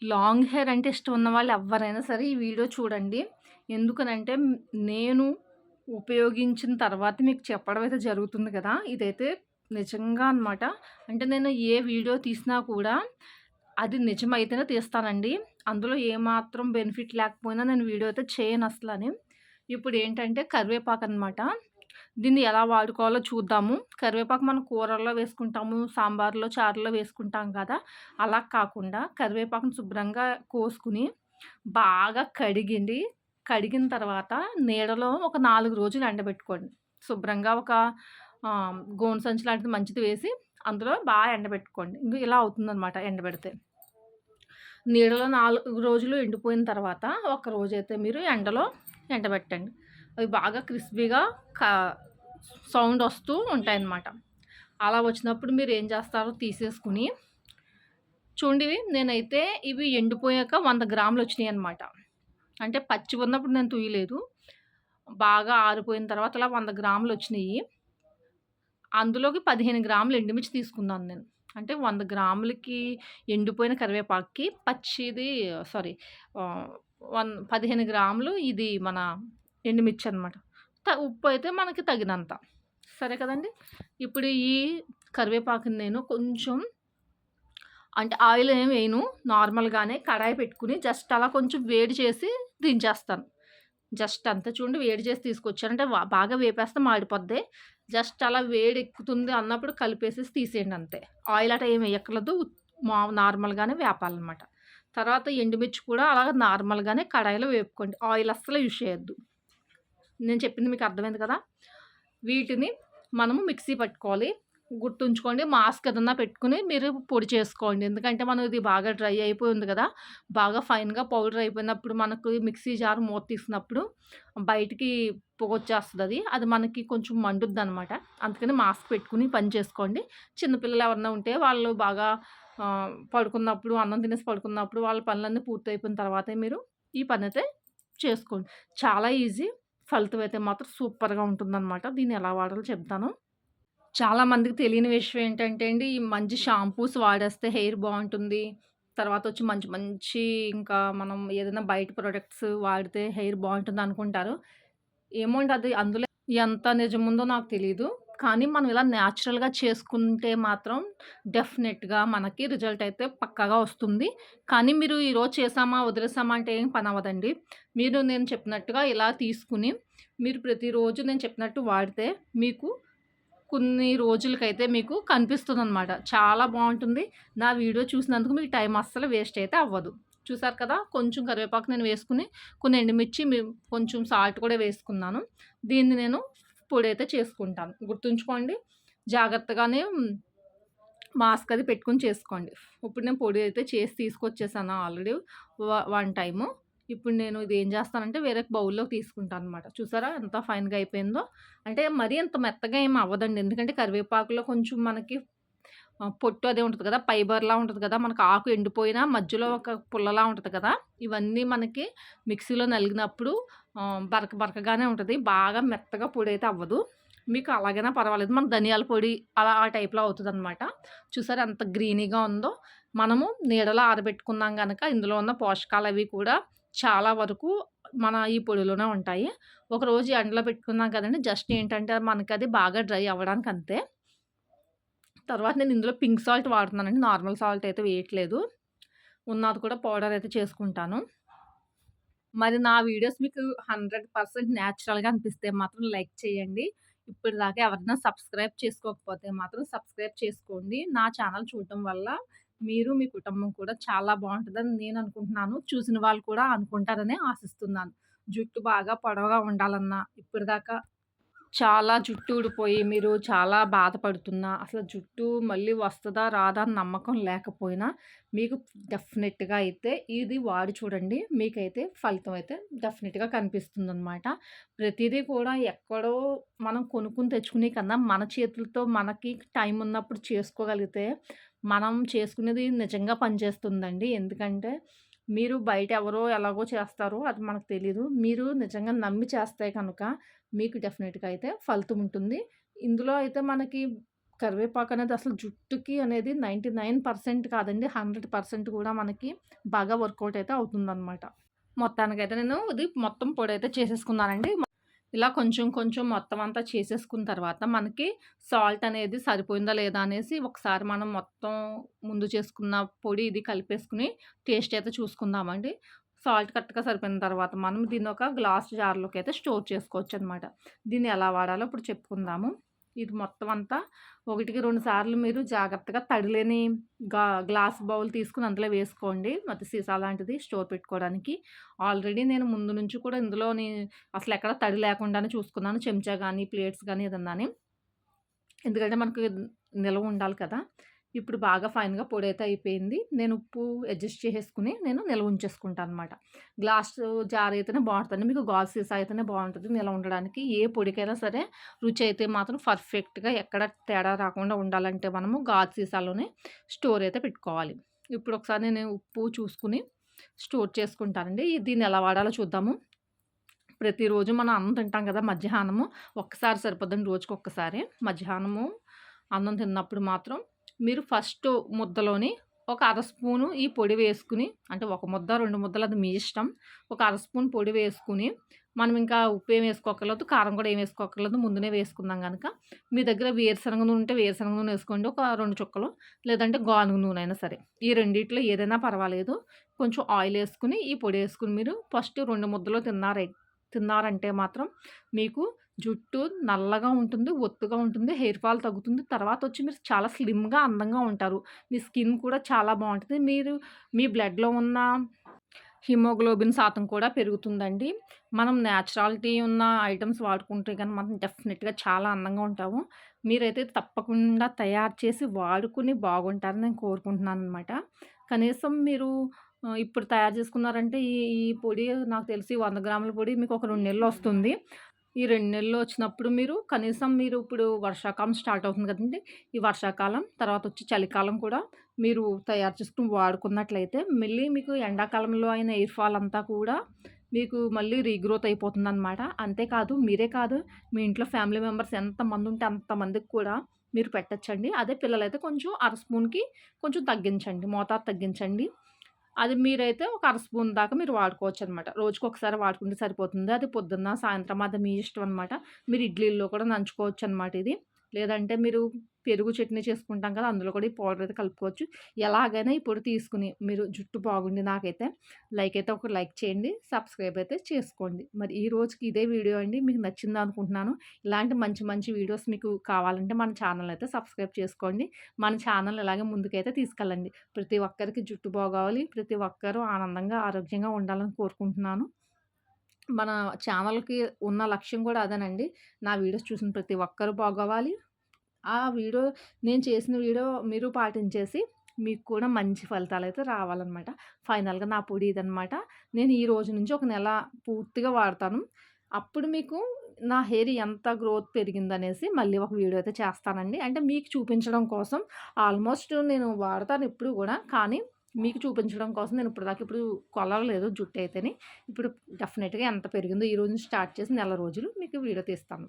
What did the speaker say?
Long hair అంటే ఇష్టం ఉన్న వాళ్ళు ఎవ్వరైనా సరే ఈ వీడియో చూడండి. ఎందుకనంటే నేను ఉపయోగించిన తర్వాత మీకు చెప్పడం అయితే జరుగుతుంది కదా! ఇదైతే నిజంగా అనమాట. అంటే నేను ఏ వీడియో తీసినా కూడా అది నిజమైతేనే తీస్తానండి. అందులో ఏమాత్రం బెనిఫిట్ లేకపోయినా నేను వీడియో అయితే చేయనసలని. ఇప్పుడేంటంటే కరివేపాకనమాట. దీన్ని ఎలా వాడుకోవాలో చూద్దాము. కరివేపాకు మనం కూరల్లో వేసుకుంటాము, సాంబార్‌లో, చారులో వేసుకుంటాం కదా! అలా కాకుండా కరివేపాకుని శుభ్రంగా కోసుకొని, బాగా కడిగిండి, కడిగిన తర్వాత నీడలో ఒక 4 రోజులు ఎండబెట్టుకోండి. శుభ్రంగా ఒక గోను సంచి లాంటిది మంచిది వేసి, అందులో ఎండబెట్టుకోండి. ఇంక ఇలా అవుతుందనమాట ఎండబెడితే. నీడలో 4 రోజులు ఎండిపోయిన తర్వాత, ఒక రోజైతే మీరు ఎండలో ఎండబెట్టండి. అవి బాగా క్రిస్పీగా కా సౌండొస్తూ ఉంటాయన్నమాట. అలా వచ్చినప్పుడు మీరేం చేస్తారో తీసేసుకొని చూడండి నేనైతే ఇవి ఎండిపోయాక 100 గ్రాములొచ్చినియనమాట. అంటే పచ్చిగున్నప్పుడు నేను తూయలేదు. బాగా ఆరిపోయిన తర్వాత అలా 100 గ్రాములొచ్చినియి. అందులోకి 15 గ్రాములు ఎండుమిర్చి తీసుకున్నాను నేను. అంటే 100 గ్రాములకి ఎండిపోయిన కరివేపాకుకి పచ్చిది సారీ ఆహ్, 15 గ్రాములు ఇది మన ఎండుమిర్చనమాట. ఉప్పయితే మనకి తగినంత. సరే కదండీ! ఇప్పుడు ఈ కరివేపాకుని నేను కొంచెం అంటే ఆయిల్ ఏమి వేయను. నార్మల్‌గానే కడాయి పెట్టుకొని జస్ట్ అలా కొంచెం వేడి చేసి దించేస్తాను. జస్ట్ అంతే చూడండి వేడి చేసి తీసుకొచ్చాను. అంటే బాగా వేపేస్తే మాడిపోద్ది. జస్ట్ అలా వేడెక్కుతుంది అన్నప్పుడు కలిపేసేసి తీసేయండి అంతే. ఆయిల్ అటా ఏమి ఎయక్కర్లేదు. నార్మల్‌గానే వేపాలనమాట. తర్వాత ఎండుమిర్చి కూడా అలాగ నార్మల్‌గానే కడాయిలో వేపుకోండి. ఆయిల్ అస్సలు యూజ్ చేయొద్దు. నేను చెప్పింది మీకు అర్థమైంది కదా! వీటిని మనము మిక్సీ పట్టుకోవాలి. గుర్తుంచుకోండి మాస్క్ ఏదన్నా పెట్టుకొని మీరు పొడి చేసుకోండి. ఎందుకంటే మనం ఇది బాగా డ్రై అయిపోయి ఉంది కదా! బాగా ఫైన్‌గా పౌడర్ అయిపోయినప్పుడు మనకు మిక్సీ జార్ మూత తీసినప్పుడు బయటికి పొగొచ్చేస్తదది. అది మనకి కొంచెం మండుద్దనమాట. అందుకని మాస్క్ పెట్టుకొని పని చేసుకోండి. చిన్న పిల్లలు ఎవరన్నా ఉంటే వాళ్ళు బాగా పడుకున్నప్పుడు అన్నం తినేసి పడుకున్నప్పుడు వాళ్ళ పనులన్నీ పూర్తయిపోయిన తర్వాతే మీరు ఈ పనైతే చేసుకోండి. చాలా ఈజీ. ఫలితం అయితే మాత్రం సూపర్‌గా ఉంటుందనమాట. దీన్ని ఎలా వాడాలో చెప్తాను. చాలా మందికి తెలియని విషయం ఏంటంటే అండి, ఈ మంచి షాంపూస్ వాడేస్తే హెయిర్ బావుంటుంది. తర్వాతొచ్చి మంచి మంచి ఇంకా మనం ఏదైనా బయట ప్రొడక్ట్స్ వాడితే హెయిర్ బావుంటుందనుకుంటారు. ఏమో అండి అది అందులో ఎంత నిజముందో నాకు తెలీదు. కానీ మనం ఇలా న్యాచురల్‌గా చేసుకుంటే మాత్రం డెఫినెట్‌గా మనకి రిజల్ట్ అయితే పక్కాగా వస్తుంది. కానీ మీరు ఈరోజు చేసామా, వదిలేసామా అంటే ఏం పనవ్వదండి. మీరు నేను చెప్పినట్టుగా ఇలా తీసుకొని, మీరు ప్రతిరోజు నేను చెప్పినట్టు వాడితే మీకు కొన్ని రోజులకైతే మీకు కనిపిస్తుందనమాట. చాలా బావుంటుంది. నా వీడియో చూసినందుకు మీకు టైం అస్సలు వేస్ట్ అయితే అవ్వదు. చూసారు కదా! కొంచెం కరివేపాకు నేను వేసుకొని, కొన్ని ఎండుమిర్చి కొంచెం సాల్ట్ కూడా వేసుకున్నాను. దీన్ని నేను పొడైతే చేసుకుంటాను. గుర్తుంచుకోండి. జాగ్రత్తగానే మాస్క్ అది పెట్టుకొని చేసుకోండి. ఇప్పుడు నేను పొడి అయితే చేసి తీసుకొచ్చేసాను ఆల్రెడీ వన్ టైము. ఇప్పుడు నేను ఇదేం చేస్తానంటే వేరే బౌల్‌లోకి తీసుకుంటాననమాట. చూసారా ఎంత ఫైన్‌గా అయిపోయిందో? అంటే మరీ అంత మెత్తగా ఏమి అవ్వదండి. ఎందుకంటే కరివేపాకులో కొంచెం మనకి పొట్టు అదే ఉంటది కదా! ఫైబర్‌లా ఉంటది కదా! మనకు ఆకు ఎండిపోయినా మధ్యలో ఒక పుల్లలా ఉంటది కదా! ఇవన్నీ మనకి మిక్సీలో నలిగినప్పుడు బరక బరకగానే ఉంటది. బాగా మెత్తగా పొడైతే అవ్వదు. మీకు అలాగైనా పర్వాలేదు. మన ధనియాల పొడి అలా ఆ టైప్‌లో అవుతదనమాట. చూసారా ఎంత గ్రీనీగా ఉందో? మనము నీడలో ఆరబెట్టుకున్నాం గనక ఇందులో ఉన్న పోషకాలవి కూడా చాలా వరకు మన ఈ పొడిలోనే ఉంటాయి. ఒకరోజు ఎండలో పెట్టుకున్నాం కదండీ! జస్ట్ ఏంటంటే మనకది బాగా డ్రై అవ్వడానికి అంతే. తర్వాత నేను ఇందులో పింక్ సాల్ట్ వాడుతున్నానండి. నార్మల్ సాల్ట్ అయితే వేయట్లేదు. ఉన్నది కూడా పౌడర్ అయితే చేసుకుంటాను. మరి నా వీడియోస్ మీకు 100% న్యాచురల్‌గా అనిపిస్తే మాత్రం లైక్ చేయండి. ఇప్పటిదాకా ఎవరైనా సబ్స్క్రైబ్ చేసుకోకపోతే మాత్రం సబ్స్క్రైబ్ చేసుకోండి. నా ఛానల్ చూడటం వల్ల మీరు, మీ కుటుంబం కూడా చాలా బావుంటదని నేను అనుకుంటున్నాను. చూసిన వాళ్ళు కూడా అనుకుంటారని ఆశిస్తున్నాను. జుట్టు బాగా పొడవుగా ఉండాలన్నా ఇప్పటిదాకా చాలా జుట్టు ఊడిపోయి మీరు చాలా బాధపడుతున్నా, అసలు జుట్టు మళ్ళీ వస్తదా? రాదా? అని నమ్మకం లేకపోయినా, మీకు డెఫినెట్‌గా అయితే ఇది వాడి చూడండి. మీకైతే ఫలితం అయితే డెఫినెట్‌గా కనిపిస్తుందనమాట. ప్రతీదీ కూడా ఎక్కడో మనం కొనుక్కొని తెచ్చుకునే కన్నా, మన చేతులతో మనకి టైం ఉన్నప్పుడు చేసుకోగలిగితే, మనం చేసుకునేది నిజంగా పనిచేస్తుందండి. ఎందుకంటే, మీరు బయట ఎవరో ఎలాగో చేస్తారో అది మనకు తెలీదు. మీరు నిజంగా నమ్మి చేస్తే కనుక మీకు డెఫినెట్‌గా అయితే ఫలితం ఉంటుంది. ఇందులో అయితే మనకి కరివేపాకు అనేది అసలు జుట్టుకి అనేది 99% కాదండి. 100% కూడా మనకి బాగా వర్కౌట్ అయితే అవుతుందనమాట. మొత్తానికైతే నేను ఇది మొత్తం పొడైతే చేసేసుకున్నానండి. ఇలా కొంచెం కొంచెం మొత్తం అంతా చేసేసుకున్న తర్వాత మనకి సాల్ట్ అనేది సరిపోయిందా లేదా అనేసి ఒకసారి మనం మొత్తం ముందు చేసుకున్న పొడి ఇది కలిపేసుకొని టేస్ట్ అయితే చూసుకుందామండి. సాల్ట్ కరెక్ట్‌గా సరిపోయిన తర్వాత మనం దీన్ని ఒక గ్లాస్ జార్‌లోకి అయితే స్టోర్ చేసుకోవచ్చనమాట. దీన్ని ఎలా వాడాలో ఇప్పుడు చెప్పుకుందాము. ఇది మొత్తం అంతా 1కి 2 సార్లు మీరు జాగ్రత్తగా తడిలేని గ్లాస్ బౌల్ తీసుకొని అందులో వేసుకోండి. మట్టి సీసా లాంటిది స్టోర్ పెట్టుకోవడానికి. ఆల్రెడీ నేను ముందు నుంచి కూడా ఇందులోని అసలెక్కడ తడి లేకుండానే చూసుకున్నాను. చెంచా గానీ, ప్లేట్స్ గానీ ఏదన్నాని. ఎందుకంటే మనకు నిలవ ఉండాలి కదా! ఇప్పుడు బాగా ఫైన్‌గా పొడైతే అయిపోయింది. నేను ఉప్పు అడ్జస్ట్ చేసేసుకొని నేను నిల్వ ఉంచేసుకుంటాననమాట. గ్లాసు జార్ అయితేనే బావుంటదండి. మీకు గాజు సీసా అయితేనే బావుంటది నిల్వ ఉండడానికి. ఏ పొడికైనా సరే రుచి అయితే మాత్రం పర్ఫెక్ట్‌గా ఎక్కడ తేడా రాకుండా ఉండాలంటే మనము గాజు సీసాలోనే స్టోర్ అయితే పెట్టుకోవాలి. ఇప్పుడు ఒకసారి నేను ఉప్పు చూసుకొని స్టోర్ చేసుకుంటానండి. దీన్ని ఎలా వాడాలో చూద్దాము. ప్రతిరోజు మనం అన్నం తింటాం కదా! మధ్యాహ్నము ఒక్కసారి సరిపోద్దండి రోజుకొక్కసారే. మధ్యాహ్నము అన్నం తిన్నప్పుడు మాత్రం మీరు ఫస్ట్ ముద్దలోని ఒక అర స్పూను ఈ పొడి వేసుకొని అంటే ఒక ముద్ద, 2 ముద్దలు అది మీ ఇష్టం. ఒక అర స్పూన్ పొడి వేసుకొని మనం ఇంకా ఉప్పేమి వేసుకోక్కర్లేదు. కారం కూడా ఏమి వేసుకోక్కర్లేదు. ముందునే వేసుకున్నాం గనక. మీ దగ్గర వేరుశనగ నూనె ఉంటే వేరుశనగ నూనె వేసుకోండి. ఒక 2 చుక్కలు. లేదంటే గానుగ నూనె అయినా సరే. ఈ రెండిట్లో ఏదైనా పర్వాలేదు. కొంచెం ఆయిల్ ఏసుకొని ఈ పొడి ఏసుకొని మీరు ఫస్ట్ 2 ముద్దలు తిన్నారంటే మాత్రం మీకు జుట్టు నల్లగా ఉంటుంది, ఒత్తుగా ఉంటుంది, హెయిర్ ఫాల్ తగ్గుతుంది. తర్వాతొచ్చి మీరు చాలా స్లిమ్‌గా, అందంగా ఉంటారు. మీ స్కిన్ కూడా చాలా బావుంటది. మీరు మీ బ్లడ్‌లో ఉన్న హిమోగ్లోబిన్ శాతం కూడా పెరుగుతుందండి. మనం నేచురాలిటీ ఉన్న ఐటెమ్స్ వాడుకుంటే గాని మనం డెఫినిట్‌గా చాలా అందంగా ఉంటాము. మీరైతే తప్పకుండా తయారు చేసి వాడుకొని బాగుంటారని నేను కోరుకుంటున్నాననమాట. కనీసం మీరు ఇప్పుడు తయారు చేసుకున్నారంటే ఈ ఈ పొడి నాకు తెలిసి 100 గ్రాముల పొడి మీకు ఒక 2 నెలలొస్తుంది. ఈ 2 నెలలు వచ్చినప్పుడు మీరు కనీసం మీరు ఇప్పుడు వర్షాకాలం స్టార్ట్ అవుతుంది కదండీ! ఈ వర్షాకాలం తర్వాతొచ్చి చలికాలం కూడా మీరు తయారు చేసుకొని వాడుకున్నట్లయితే మళ్ళీ మీకు ఎండాకాలంలో అయిన ఎయిర్ ఫాల్ అంతా కూడా మీకు మళ్ళీ రీగ్రోత్ అయిపోతుందనమాట. అంతేకాదు మీరే కాదు మీ ఇంట్లో ఫ్యామిలీ మెంబర్స్ ఎంతమందుంటే అంతమందికి కూడా మీరు పెట్టొచ్చండి. అదే పిల్లలైతే కొంచెం అర స్పూన్‌కి కొంచెం తగ్గించండి. మోతాదు తగ్గించండి. అది మీరైతే ఒక అర స్పూన్ దాకా మీరు వాడుకోవచ్చనమాట. రోజుకొకసారి వాడుకుంటే సరిపోతుంది. అది పొద్దున్న, సాయంత్రం అది మీ ఇష్టం అనమాట. మీరు ఇడ్లీల్లో కూడా నంచుకోవచ్చనమాట ఇది. లేదంటే మీరు పెరుగు చట్నీ చేసుకుంటాం కదా! అందులో కూడా ఈ పౌడర్ అయితే కలుపుకోవచ్చు. ఎలాగైనా ఈ పొడి తీసుకొని మీరు జుట్టు బాగుండి నాకైతే ఒక లైక్ చేయండి. సబ్స్క్రైబ్ అయితే చేసుకోండి. మరి ఈ రోజుకి ఇదే వీడియో అండి. మీకు నచ్చిందనుకుంటున్నాను. ఇలాంటి మంచి మంచి వీడియోస్ మీకు కావాలంటే మన ఛానల్ అయితే సబ్స్క్రైబ్ చేసుకోండి. మన ఛానల్ ఇలాగే ముందుకైతే తీసుకెళ్ళండి. ప్రతి ఒక్కరికి జుట్టు బాగోవాలి. ప్రతి ఒక్కరు ఆనందంగా, ఆరోగ్యంగా ఉండాలని కోరుకుంటున్నాను. మన ఛానల్‌కి ఉన్న లక్ష్యం కూడా అదేనండి. నా వీడియోస్ చూసిన ప్రతి ఒక్కరు బాగోవాలి. ఆ వీడియో నేను చేసిన వీడియో మీరు పాటించేసి మీకు కూడా మంచి ఫలితాలైతే రావాలనమాట. ఫైనల్‌గా నా పొడి ఇదనమాట. నేను ఈ రోజు నుంచి ఒక నెల పూర్తిగా వాడతాను. అప్పుడు మీకు నా హెయిర్ ఎంత గ్రోత్ పెరిగిందనేసి మళ్ళీ ఒక వీడియో అయితే చేస్తానండి. అంటే మీకు చూపించడం కోసం ఆల్మోస్ట్ నేను వాడతాను ఎప్పుడు గూడా. కానీ మీకు చూపించడం కోసం నేను ఇప్పటిదాకా కొలవలేదు జుట్టయితేని. ఇప్పుడు డెఫినిట్‌గా ఎంత పెరిగిందో ఈ రోజు నుంచి స్టార్ట్ చేసి నెల రోజులు మీకు వీడియో తీస్తాను.